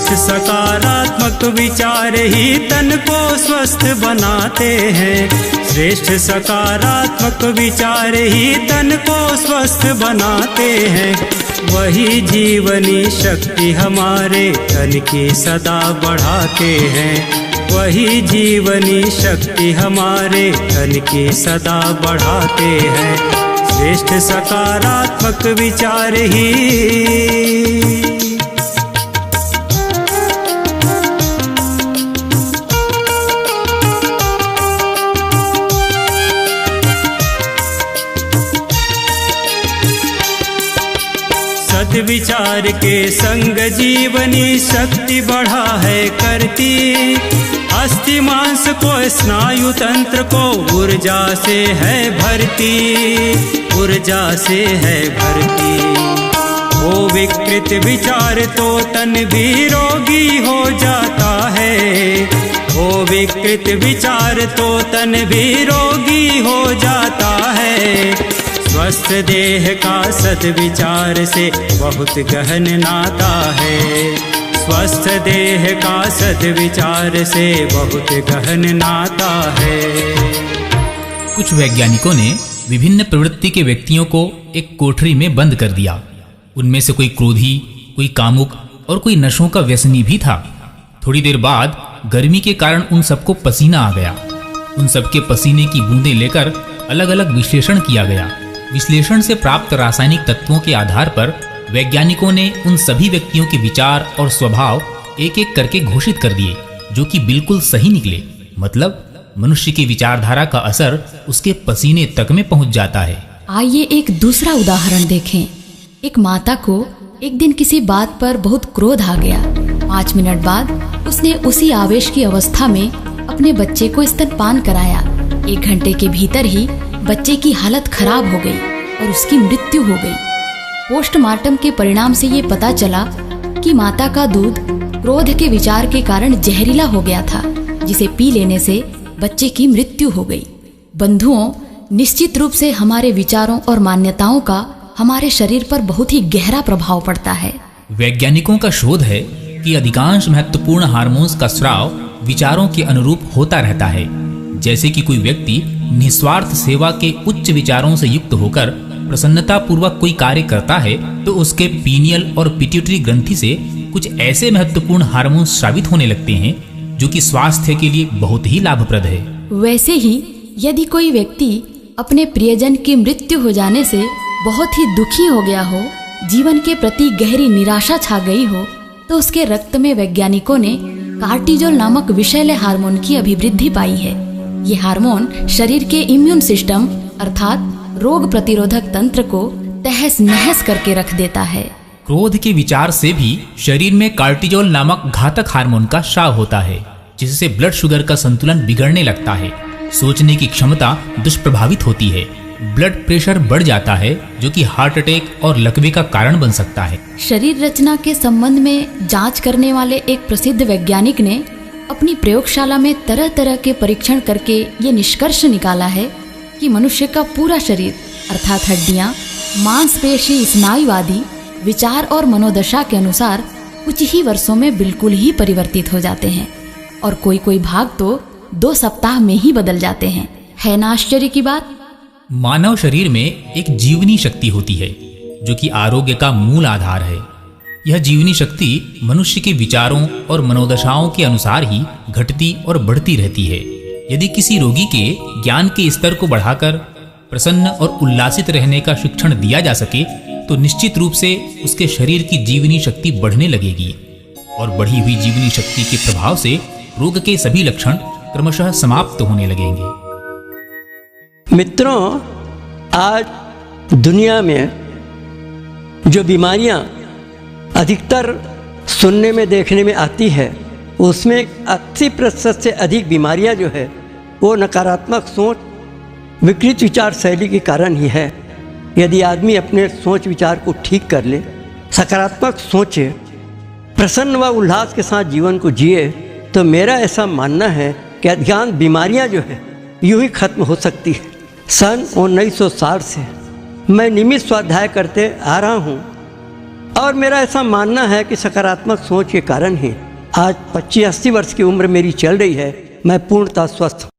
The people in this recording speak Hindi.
श्रेष्ठ सकारात्मक विचार ही तन को स्वस्थ बनाते हैं। श्रेष्ठ सकारात्मक विचार ही तन को स्वस्थ बनाते हैं। वही जीवनी शक्ति हमारे तन की सदा बढ़ाते हैं। वही जीवनी शक्ति हमारे तन की सदा बढ़ाते हैं। श्रेष्ठ सकारात्मक विचार ही। सद्विचार के संग जीवनी शक्ति बढ़ा है करती। अस्थि मांस को स्नायु तंत्र को ऊर्जा से है भरती। ऊर्जा से है भरती। वो विकृत विचार तो तन भी रोगी हो जाता है। वो विकृत विचार तो तन भी रोगी हो जाता है। स्वस्थ देह का सद्विचार से बहुत गहन नाता है। स्वस्थ देह का सद्विचार से बहुत गहन नाता है। कुछ वैज्ञानिकों ने विभिन्न प्रवृत्ति के व्यक्तियों को एक कोठरी में बंद कर दिया। उनमें से कोई क्रोधी, कोई कामुक और कोई नशों का व्यसनी भी था। थोड़ी देर बाद गर्मी के कारण उन सबको पसीना आ गया। उन सबके पसीने की बूंदें लेकर अलग अलग विश्लेषण किया गया। विश्लेषण से प्राप्त रासायनिक तत्वों के आधार पर वैज्ञानिकों ने उन सभी व्यक्तियों के विचार और स्वभाव एक एक करके घोषित कर दिए, जो कि बिल्कुल सही निकले। मतलब मनुष्य की विचारधारा का असर उसके पसीने तक में पहुंच जाता है। आइए एक दूसरा उदाहरण देखें। एक माता को एक दिन किसी बात पर बहुत क्रोध आ गया। 5 मिनट बाद उसने उसी आवेश की अवस्था में अपने बच्चे को स्तनपान कराया। 1 घंटे के भीतर ही बच्चे की हालत खराब हो गई और उसकी मृत्यु हो गई। पोस्टमार्टम के परिणाम से ये पता चला कि माता का दूध क्रोध के विचार के कारण जहरीला हो गया था, जिसे पी लेने से बच्चे की मृत्यु हो गई। बंधुओं, निश्चित रूप से हमारे विचारों और मान्यताओं का हमारे शरीर पर बहुत ही गहरा प्रभाव पड़ता है। वैज्ञानिकों का शोध है कि अधिकांश महत्वपूर्ण हार्मोन्स का स्राव विचारों के अनुरूप होता रहता है। जैसे कि कोई व्यक्ति निस्वार्थ सेवा के उच्च विचारों से युक्त होकर प्रसन्नता पूर्वक कोई कार्य करता है, तो उसके पीनियल और पिट्यूटरी ग्रंथि से कुछ ऐसे महत्वपूर्ण हार्मोन स्रावित होने लगते हैं जो कि स्वास्थ्य के लिए बहुत ही लाभप्रद है। वैसे ही यदि कोई व्यक्ति अपने प्रियजन की मृत्यु हो जाने से बहुत ही दुखी हो गया हो, जीवन के प्रति गहरी निराशा छा गई हो, तो उसके रक्त में वैज्ञानिकों ने कार्टिजोल नामक विषैले हार्मोन की अभिवृद्धि पाई है। ये हार्मोन शरीर के इम्यून सिस्टम अर्थात रोग प्रतिरोधक तंत्र को तहस नहस करके रख देता है। क्रोध के विचार से भी शरीर में कार्टिजोल नामक घातक हार्मोन का स्राव होता है, जिससे ब्लड शुगर का संतुलन बिगड़ने लगता है। सोचने की क्षमता दुष्प्रभावित होती है। ब्लड प्रेशर बढ़ जाता है, जो कि हार्ट अटैक और लकवे का कारण बन सकता है। शरीर रचना के संबंध में जांच करने वाले एक प्रसिद्ध वैज्ञानिक ने अपनी प्रयोगशाला में तरह तरह के परीक्षण करके ये निष्कर्ष निकाला है कि मनुष्य का पूरा शरीर अर्थात हड्डियां, मांसपेशी, स्नायु आदि विचार और मनोदशा के अनुसार कुछ ही वर्षों में बिल्कुल ही परिवर्तित हो जाते हैं और कोई कोई भाग तो 2 सप्ताह में ही बदल जाते हैं। है ना आश्चर्य की बात? मानव शरीर में एक जीवनी शक्ति होती है, जो कि आरोग्य का मूल आधार है। यह जीवनी शक्ति मनुष्य के विचारों और मनोदशाओं के अनुसार ही घटती और बढ़ती रहती है। यदि किसी रोगी के ज्ञान के स्तर को बढ़ाकर प्रसन्न और उल्लासित रहने का शिक्षण दिया जा सके, तो निश्चित रूप से उसके शरीर की जीवनी शक्ति बढ़ने लगेगी और बढ़ी हुई जीवनी शक्ति के प्रभाव से रोग के सभी लक्षण क्रमशः समाप्त होने लगेंगे। मित्रों, आज दुनिया में जो बीमारियां अधिकतर सुनने में देखने में आती है, उसमें 80% से अधिक बीमारियां जो है वो नकारात्मक सोच, विकृत विचार शैली के कारण ही है। यदि आदमी अपने सोच विचार को ठीक कर ले, सकारात्मक सोचे, प्रसन्न व उल्लास के साथ जीवन को जिए, तो मेरा ऐसा मानना है कि अधिकांश बीमारियां जो है यूं ही खत्म हो सकती है। सन 1960 से मैं नियमित स्वाध्याय करते आ रहा हूँ और मेरा ऐसा मानना है कि सकारात्मक सोच के कारण ही आज 25-80 वर्ष की उम्र मेरी चल रही है, मैं पूर्णतः स्वस्थ हूँ।